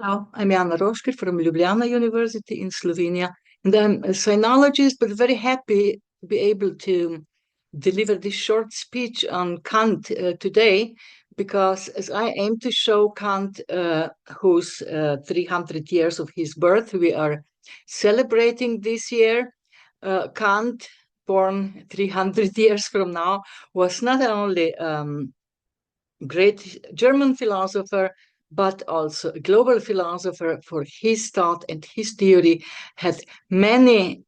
Hello, I'm Jana Rošker from Ljubljana University in Slovenia, and I'm a sinologist, but very happy to be able to deliver this short speech on Kant today, because as I aim to show Kant, whose 300 years of his birth we are celebrating this year, Kant, born 300 years from now, was not only great German philosopher, but also a global philosopher. For his thought and his theory had many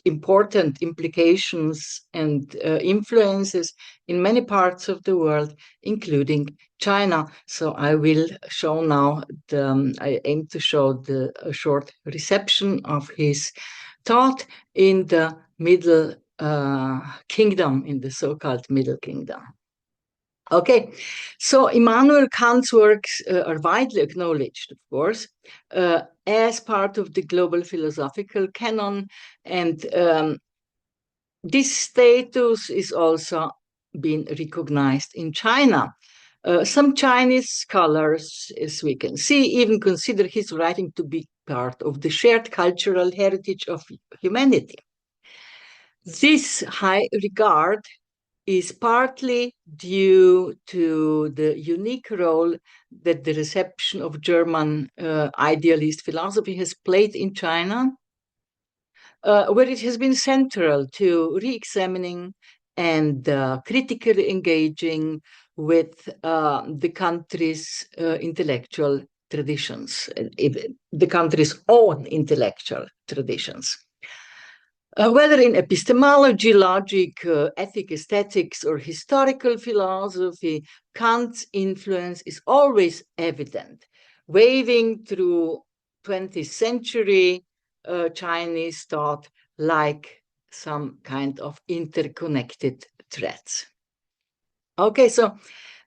important implications and influences in many parts of the world, including China. So I will show now, I aim to show a short reception of his thought in the Middle Kingdom, in the so-called Middle Kingdom. Okay, so Immanuel Kant's works are widely acknowledged, of course, as part of the global philosophical canon, and this status is also being recognized in China. Some Chinese scholars, as we can see, even consider his writing to be part of the shared cultural heritage of humanity. This high regard is partly due to the unique role that the reception of German idealist philosophy has played in China, where it has been central to re-examining and critically engaging with the country's intellectual traditions, the country's own intellectual traditions. Whether in epistemology, logic, ethic, aesthetics, or historical philosophy, Kant's influence is always evident, waving through 20th century Chinese thought like some kind of interconnected threads. Okay, so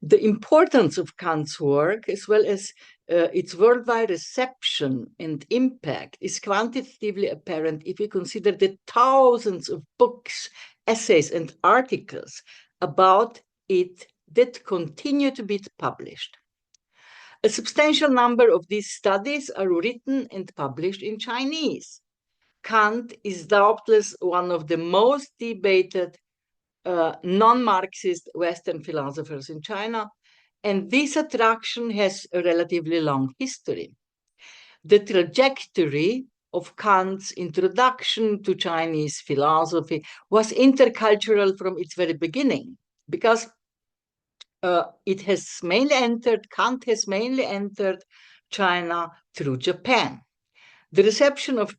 the importance of Kant's work, as well as its worldwide reception and impact, is quantitatively apparent if we consider the thousands of books, essays, and articles about it that continue to be published. A substantial number of these studies are written and published in Chinese. Kant is doubtless one of the most debated non-Marxist Western philosophers in China, and this attraction has a relatively long history. The trajectory of Kant's introduction to Chinese philosophy was intercultural from its very beginning, because Kant has mainly entered China through Japan. The reception of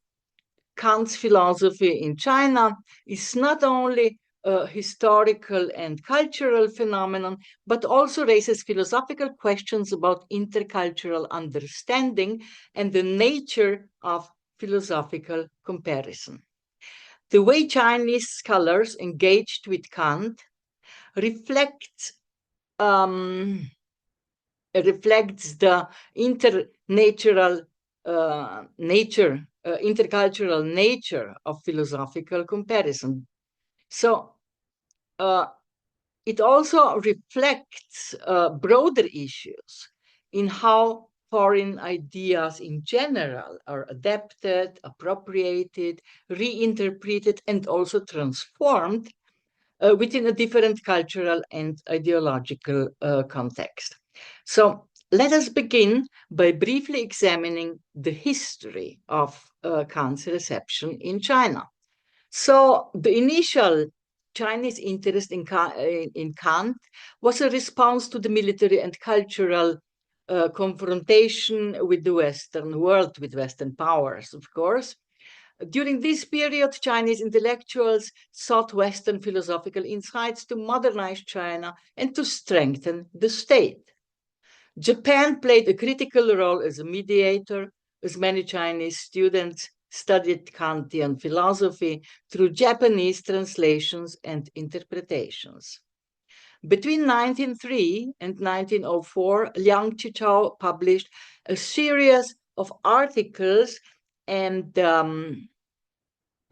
Kant's philosophy in China is not only a historical and cultural phenomenon, but also raises philosophical questions about intercultural understanding and the nature of philosophical comparison. The way Chinese scholars engaged with Kant reflects the intercultural nature of philosophical comparison. So it also reflects broader issues in how foreign ideas in general are adapted, appropriated, reinterpreted, and also transformed within a different cultural and ideological context. So let us begin by briefly examining the history of Kant's reception in China. So the initial Chinese interest in Kant was a response to the military and cultural confrontation with the Western world, with Western powers, of course. During this period, Chinese intellectuals sought Western philosophical insights to modernize China and to strengthen the state. Japan played a critical role as a mediator, as many Chinese students studied Kantian philosophy through Japanese translations and interpretations. Between 1903 and 1904, Liang Qichao published a series of articles and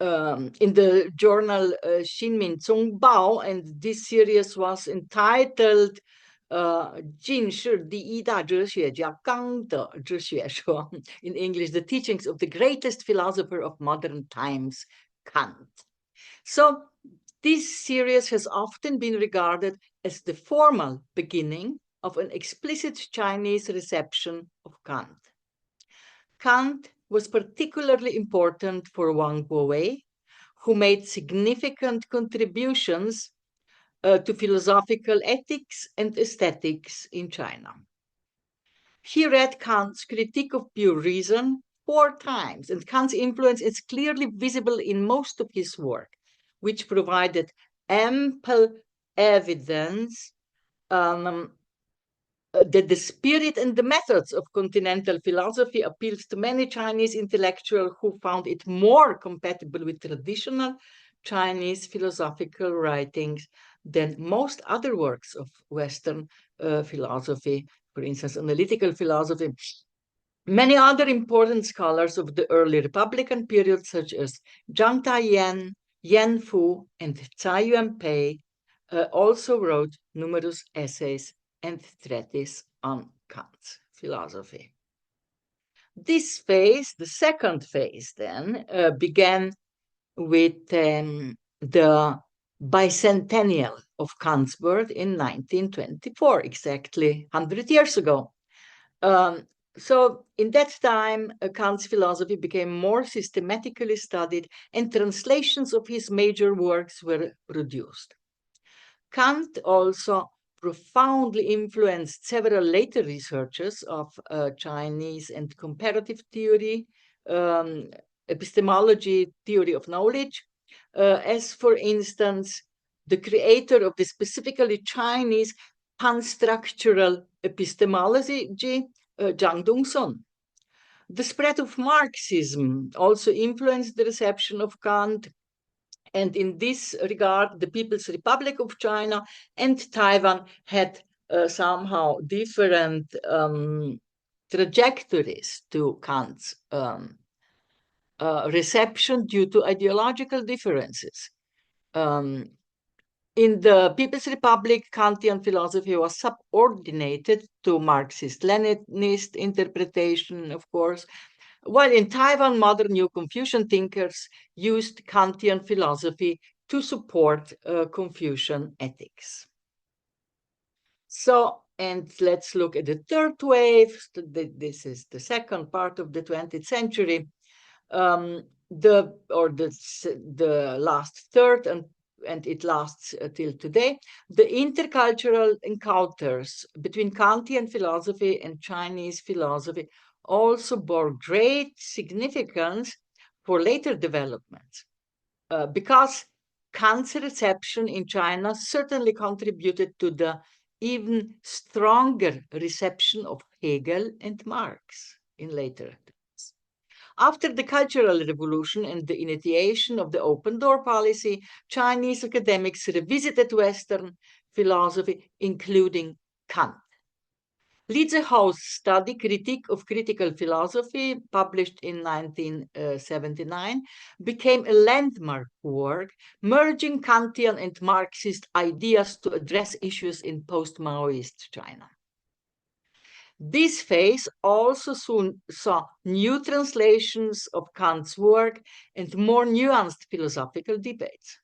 in the journal Xinmin Zongbao, and this series was entitled in English, the teachings of the greatest philosopher of modern times, Kant. So this series has often been regarded as the formal beginning of an explicit Chinese reception of Kant. Kant was particularly important for Wang Guowei, who made significant contributions to philosophical ethics and aesthetics in China. He read Kant's Critique of Pure Reason 4 times, and Kant's influence is clearly visible in most of his work, which provided ample evidence that the spirit and the methods of continental philosophy appealed to many Chinese intellectuals who found it more compatible with traditional Chinese philosophical writings than most other works of Western philosophy, for instance, analytical philosophy. Many other important scholars of the early Republican period, such as Zhang Taiyan, Yan Fu, and Tsai Yuanpei, also wrote numerous essays and treatises on Kant's philosophy. This phase, the second phase then, began with the bicentennial of Kant's birth in 1924, exactly 100 years ago. So in that time, Kant's philosophy became more systematically studied and translations of his major works were produced. Kant also profoundly influenced several later researchers of Chinese and comparative theory, epistemology, theory of knowledge, as for instance, the creator of the specifically Chinese panstructural epistemology, Zhang Dongsun. The spread of Marxism also influenced the reception of Kant, and in this regard, the People's Republic of China and Taiwan had somehow different trajectories to Kant's reception due to ideological differences. In the People's Republic, Kantian philosophy was subordinated to Marxist-Leninist interpretation, of course, while in Taiwan, modern New Confucian thinkers used Kantian philosophy to support Confucian ethics. So, and let's look at the third wave. This is the second part of the 20th century. The last third, and it lasts till today, the intercultural encounters between Kantian philosophy and Chinese philosophy also bore great significance for later developments, because Kant's reception in China certainly contributed to the even stronger reception of Hegel and Marx in later times. After the Cultural Revolution and the initiation of the open door policy, Chinese academics revisited Western philosophy, including Kant. Li Zihou's study Critique of Critical Philosophy, published in 1979, became a landmark work, merging Kantian and Marxist ideas to address issues in post-Maoist China. This phase also soon saw new translations of Kant's work and more nuanced philosophical debates.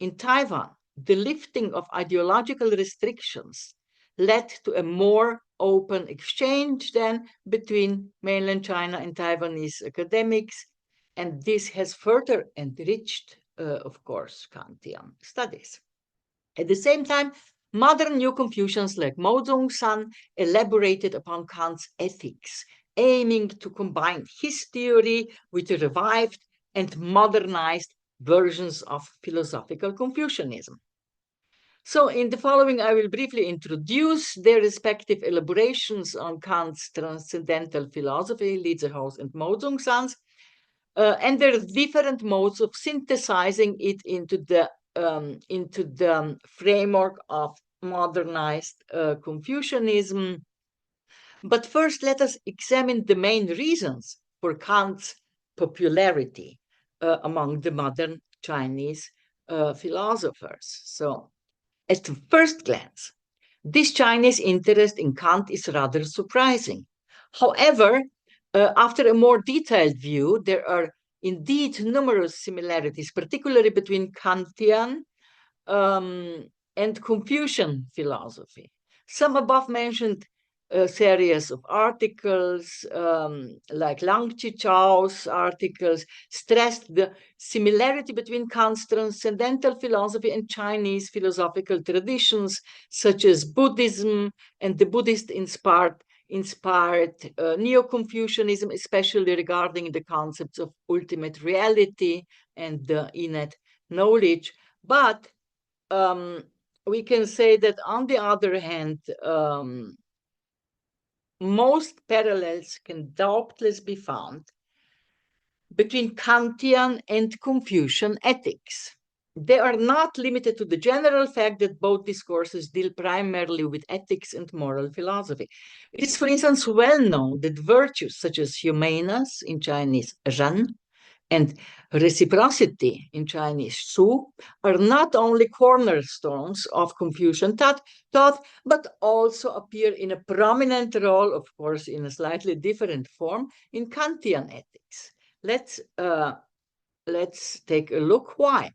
In Taiwan, the lifting of ideological restrictions led to a more open exchange then between mainland China and Taiwanese academics, and this has further enriched, of course, Kantian studies. At the same time, modern New Confucians like Mo Zhongshan elaborated upon Kant's ethics, aiming to combine his theory with revived and modernized versions of philosophical Confucianism. So in the following, I will briefly introduce their respective elaborations on Kant's transcendental philosophy, Li Zihou's and Mo Zhongshan's, and their different modes of synthesizing it into the framework of modernized Confucianism. But first, let us examine the main reasons for Kant's popularity among the modern Chinese philosophers. So, at first glance, This Chinese interest in Kant is rather surprising. However, after a more detailed view, there are indeed numerous similarities, particularly between Kantian um, and Confucian philosophy. Some above mentioned series of articles, like Lang Chichao's articles, stressed the similarity between Kant's transcendental philosophy and Chinese philosophical traditions, such as Buddhism and the Buddhist-inspired Neo-Confucianism, especially regarding the concepts of ultimate reality and the innate knowledge. But we can say that, on the other hand, most parallels can doubtless be found between Kantian and Confucian ethics. They are not limited to the general fact that both discourses deal primarily with ethics and moral philosophy. It is, for instance, well known that virtues such as humaneness, in Chinese, ren, and reciprocity, in Chinese, Shu, are not only cornerstones of Confucian thought, but also appear in a prominent role, of course, in a slightly different form, in Kantian ethics. Let's take a look why.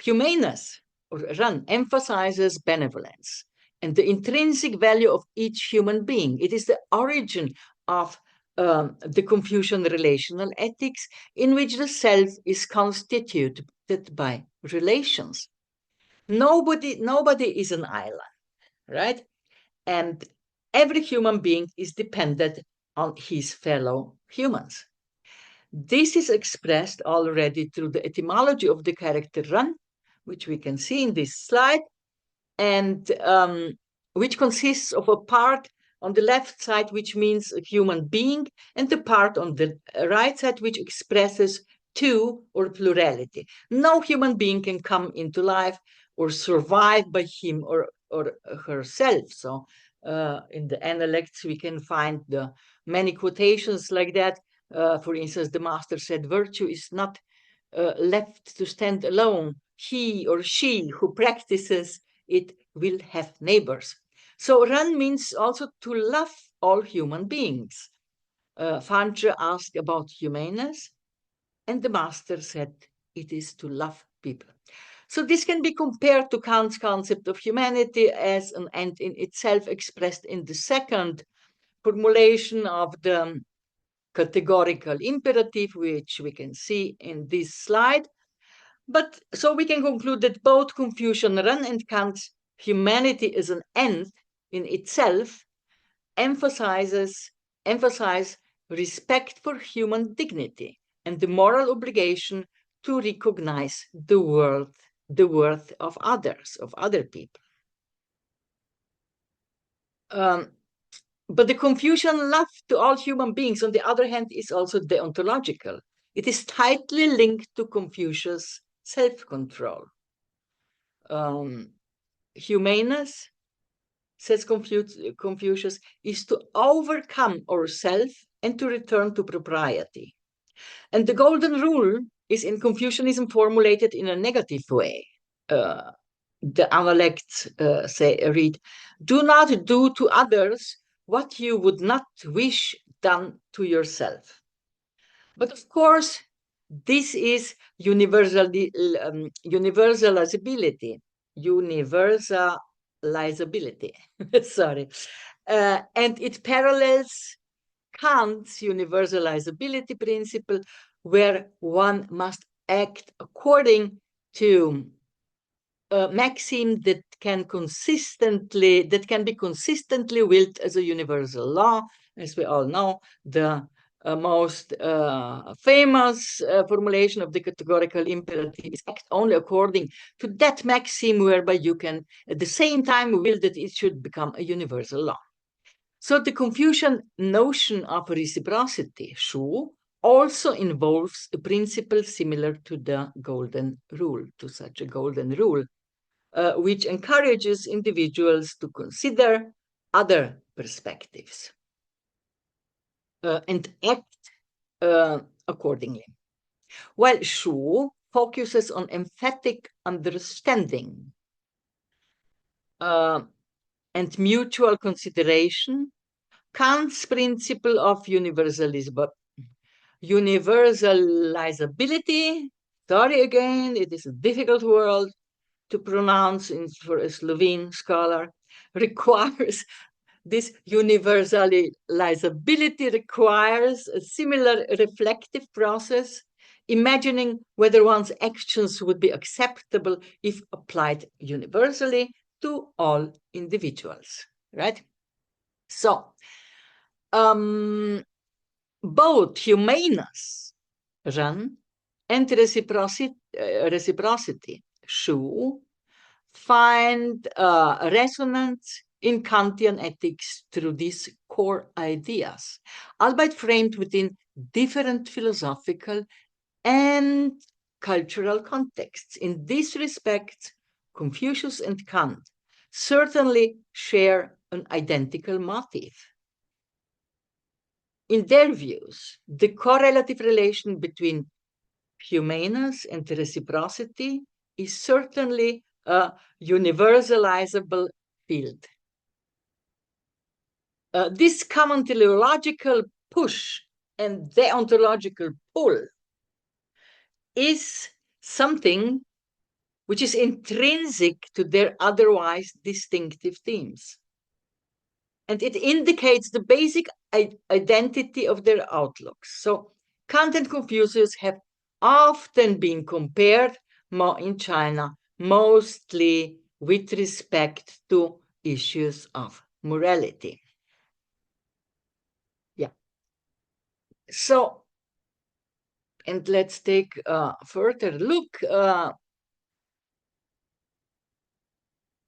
Humaneness, or Ran, emphasizes benevolence and the intrinsic value of each human being. It is the origin of the Confucian relational ethics, in which the self is constituted by relations. Nobody is an island, right? And every human being is dependent on his fellow humans. This is expressed already through the etymology of the character Ran, which we can see in this slide, and which consists of a part on the left side, which means a human being, and the part on the right side, which expresses two or plurality. No human being can come into life or survive by him or herself. So in the Analects, we can find the many quotations like that. For instance, the master said, virtue is not left to stand alone. He or she who practices it will have neighbors. So Ran means also to love all human beings. Fanche asked about humaneness, and the master said it is to love people. So this can be compared to Kant's concept of humanity as an end in itself, expressed in the second formulation of the categorical imperative, which we can see in this slide. But so we can conclude that both Confucian Ren and Kant's humanity as an end in itself emphasize respect for human dignity and the moral obligation to recognize the worth of others, of other people. But the Confucian love to all human beings, on the other hand, is also deontological. It is tightly linked to Confucius' self-control. Humaneness, says Confucius, is to overcome ourself and to return to propriety. And the golden rule is in Confucianism formulated in a negative way. The Analects read, do not do to others what you would not wish done to yourself. But of course, this is universalizability. Sorry. And it parallels Kant's universalizability principle, where one must act according to a maxim that can be consistently willed as a universal law. As we all know, the most famous formulation of the categorical imperative is act only according to that maxim, whereby you can at the same time will that it should become a universal law. So the Confucian notion of reciprocity, Shu, also involves a principle similar to the golden rule, to such a golden rule, which encourages individuals to consider other perspectives and act accordingly. While Shu focuses on emphatic understanding, and mutual consideration, Kant's principle of universalizability. Sorry again, it is a difficult word to pronounce for a Slovene scholar, requires this universalizability requires a similar reflective process, imagining whether one's actions would be acceptable if applied universally to all individuals, right? So, both humaneness, run, and reciprocity, shu, find resonance in Kantian ethics through these core ideas, albeit framed within different philosophical and cultural contexts. In this respect, Confucius and Kant certainly share an identical motive. In their views, the correlative relation between humaneness and reciprocity is certainly a universalizable field. This common teleological push and deontological pull is something which is intrinsic to their otherwise distinctive themes. And it indicates the basic identity of their outlooks. So Kant and Confucius have often been compared in China, mostly with respect to issues of morality. Yeah. So, and let's take a further look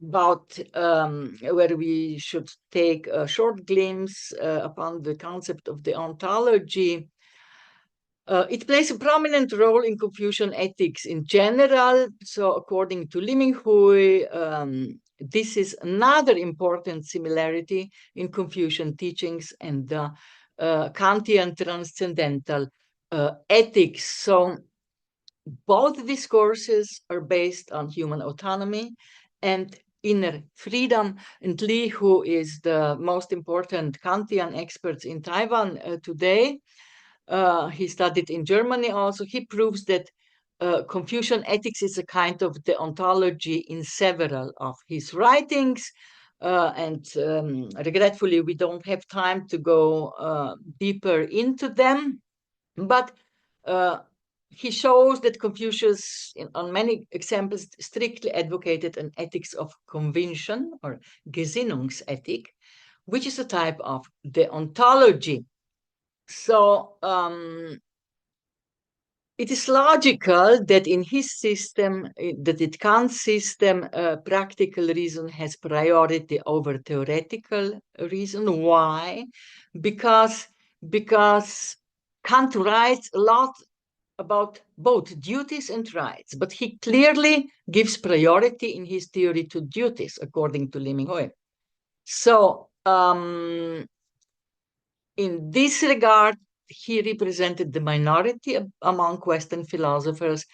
about where we should take a short glimpse upon the concept of the ontology. It plays a prominent role in Confucian ethics in general. So according to Liming-Hui, this is another important similarity in Confucian teachings and Kantian transcendental ethics. So both discourses are based on human autonomy and inner freedom. And Li, who is the most important Kantian expert in Taiwan today, he studied in Germany also, he proves that Confucian ethics is a kind of deontology in several of his writings. And regretfully, we don't have time to go deeper into them. But he shows that Confucius, on many examples, strictly advocated an ethics of convention or Gesinnungsethik, which is a type of deontology. So it is logical that in his system, that in Kant's system, practical reason has priority over theoretical reason. Why? Because Kant writes a lot about both duties and rights, but he clearly gives priority in his theory to duties, according to Liming-Hui. So in this regard, he represented the minority among Western philosophers,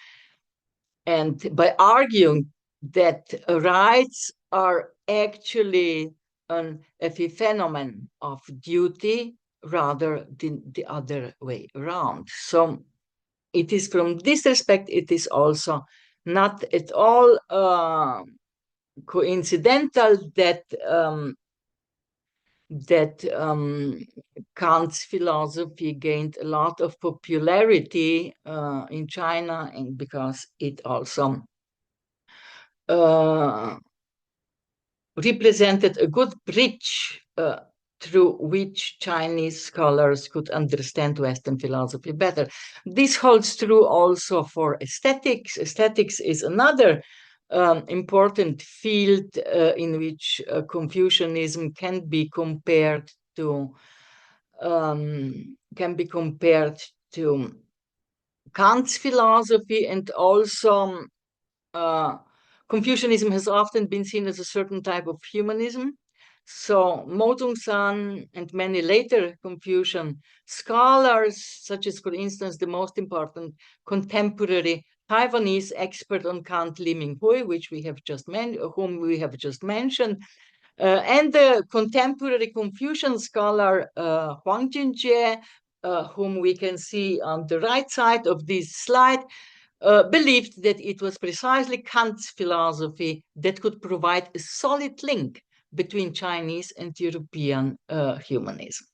and by arguing that rights are actually an epiphenomenon of duty rather than the other way around. So it is from this respect, it is also not at all coincidental that Kant's philosophy gained a lot of popularity in China, and because it also represented a good bridge through which Chinese scholars could understand Western philosophy better. This holds true also for aesthetics. Aesthetics is another important field in which Confucianism can be compared to Kant's philosophy, and also Confucianism has often been seen as a certain type of humanism. So Mo Zhongsan and many later Confucian scholars, such as, for instance, the most important contemporary Taiwanese expert on Kant, Liming-Hui, whom we have just mentioned, And the contemporary Confucian scholar Huang Jingjie, whom we can see on the right side of this slide, believed that it was precisely Kant's philosophy that could provide a solid link between Chinese and European humanism.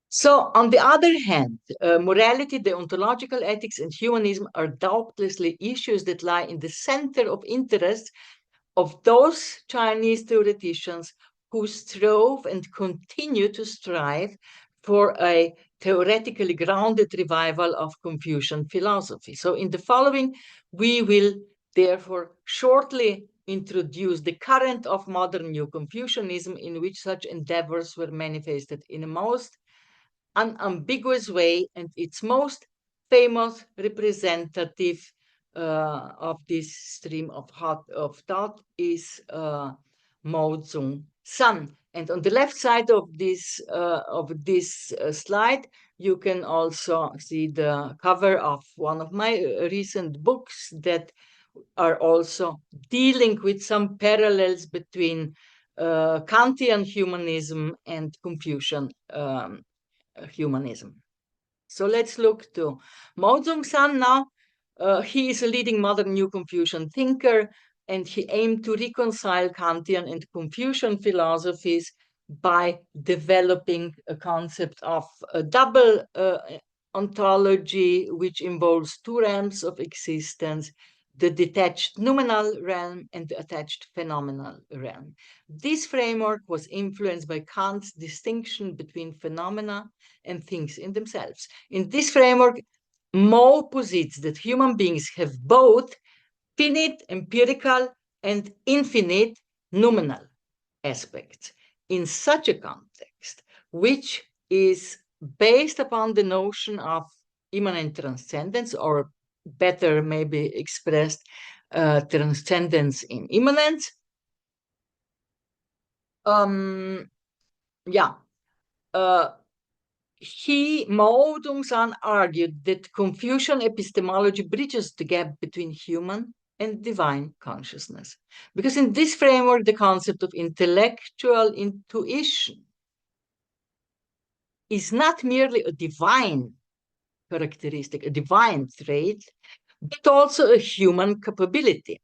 So, on the other hand, morality, deontological ethics, and humanism are doubtlessly issues that lie in the center of interest of those Chinese theoreticians who strove and continue to strive for a theoretically grounded revival of Confucian philosophy. So in the following, we will therefore shortly introduce the current of modern New Confucianism in which such endeavors were manifested in a most unambiguous way, and its most famous representative of this stream of thought is Mao Zedong. And on the left side of this slide, you can also see the cover of one of my recent books that are also dealing with some parallels between Kantian humanism and Confucian humanism. So let's look to Mao Zedong now. He is a leading modern New Confucian thinker, and he aimed to reconcile Kantian and Confucian philosophies by developing a concept of a double ontology, which involves two realms of existence, the detached noumenal realm and the attached phenomenal realm. This framework was influenced by Kant's distinction between phenomena and things in themselves. In this framework, Mao posits that human beings have both finite empirical and infinite noumenal aspects. In such a context, which is based upon the notion of immanent transcendence, or better maybe expressed, transcendence in immanence. Mao Zedong argued that Confucian epistemology bridges the gap between human and divine consciousness. Because in this framework, the concept of intellectual intuition is not merely a divine characteristic, a divine trait, but also a human capability.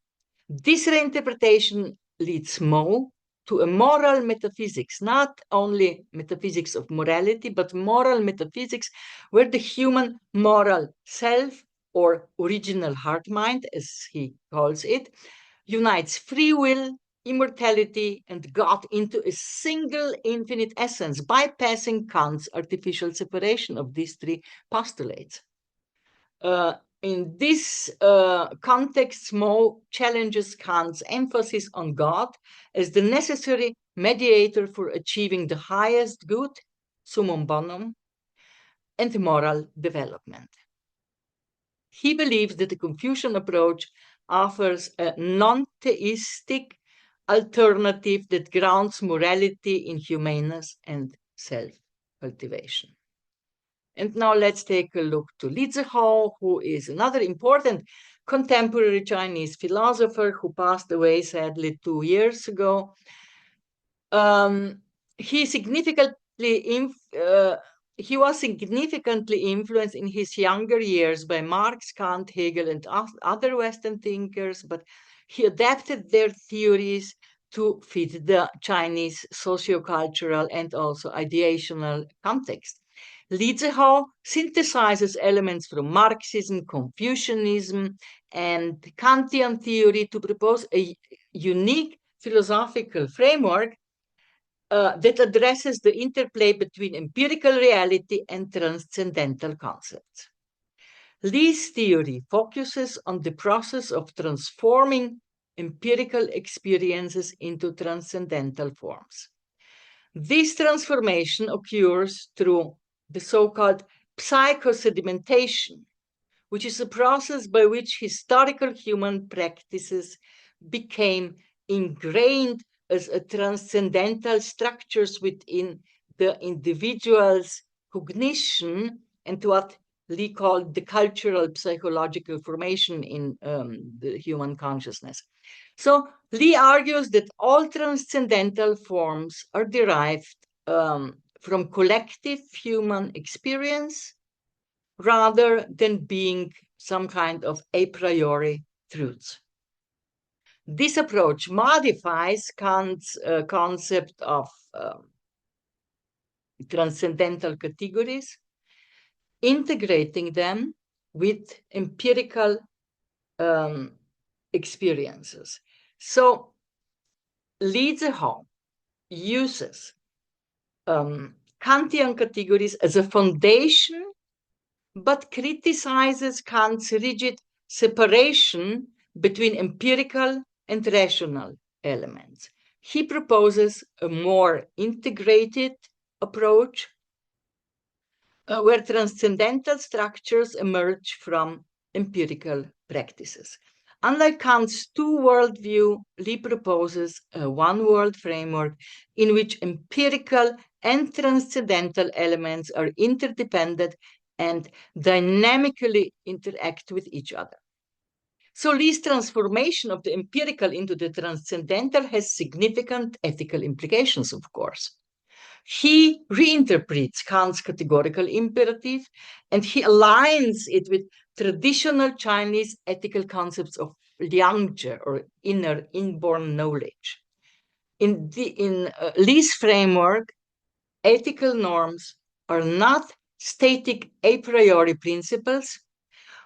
This reinterpretation leads Mao to a moral metaphysics, not only metaphysics of morality, but moral metaphysics, where the human moral self, or original heart mind, as he calls it, unites free will, immortality, and God into a single infinite essence, bypassing Kant's artificial separation of these three postulates. In this context, Mao challenges Kant's emphasis on God as the necessary mediator for achieving the highest good, summum bonum, and moral development. He believes that the Confucian approach offers a non-theistic alternative that grounds morality in humaneness and self-cultivation. And now let's take a look to Li Zihao, who is another important contemporary Chinese philosopher who passed away sadly 2 years ago. He was significantly influenced in his younger years by Marx, Kant, Hegel, and other Western thinkers, but he adapted their theories to fit the Chinese sociocultural and also ideational context. Li Zihao synthesizes elements from Marxism, Confucianism, and Kantian theory to propose a unique philosophical framework that addresses the interplay between empirical reality and transcendental concepts. Li's theory focuses on the process of transforming empirical experiences into transcendental forms. This transformation occurs through the so-called psychosedimentation, which is a process by which historical human practices became ingrained as a transcendental structures within the individual's cognition, and what Lee called the cultural psychological formation in the human consciousness. So Lee argues that all transcendental forms are derived from collective human experience rather than being some kind of a priori truths. This approach modifies Kant's concept of transcendental categories, integrating them with empirical experiences. So Lee uses Kantian categories as a foundation, but criticizes Kant's rigid separation between empirical and rational elements. He proposes a more integrated approach where transcendental structures emerge from empirical practices. Unlike Kant's two-world view, Lee proposes a one-world framework in which empirical and transcendental elements are interdependent and dynamically interact with each other. So Lee's transformation of the empirical into the transcendental has significant ethical implications, of course. He reinterprets Kant's categorical imperative and he aligns it with traditional Chinese ethical concepts of liangzhi, or inner inborn knowledge. In Lee's framework, ethical norms are not static a priori principles,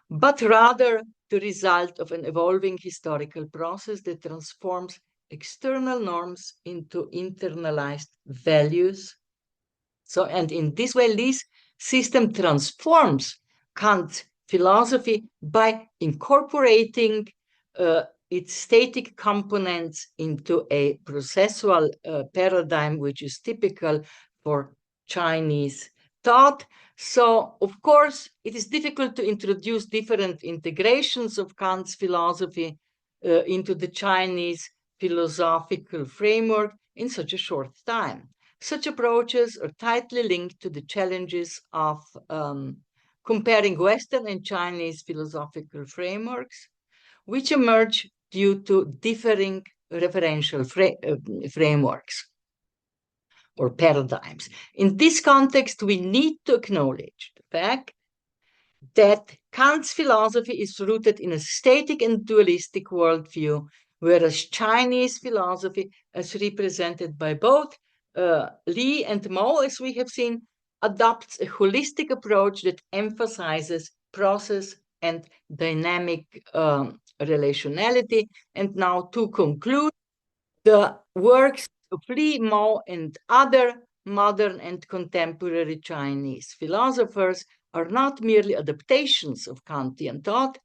but rather the result of an evolving historical process that transforms external norms into internalized values. So, and in this way, Lee's system transforms Kant's philosophy by incorporating its static components into a processual paradigm, which is typical for Chinese thought. So, of course, it is difficult to introduce different integrations of Kant's philosophy into the Chinese philosophical framework in such a short time. Such approaches are tightly linked to the challenges of comparing Western and Chinese philosophical frameworks, which emerge due to differing referential frameworks or paradigms. In this context, we need to acknowledge the fact that Kant's philosophy is rooted in a static and dualistic worldview, whereas Chinese philosophy, as represented by both Lee and Mao, as we have seen, adopts a holistic approach that emphasizes process and dynamic relationality. And now to conclude, the works of Lee, Mao, and other modern and contemporary Chinese philosophers are not merely adaptations of Kantian thought,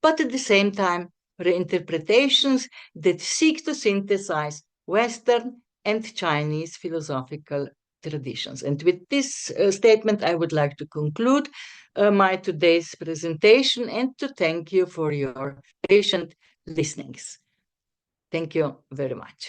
but at the same time reinterpretations that seek to synthesize Western and Chinese philosophical traditions. And with this statement, I would like to conclude my today's presentation and to thank you for your patient listenings. Thank you very much.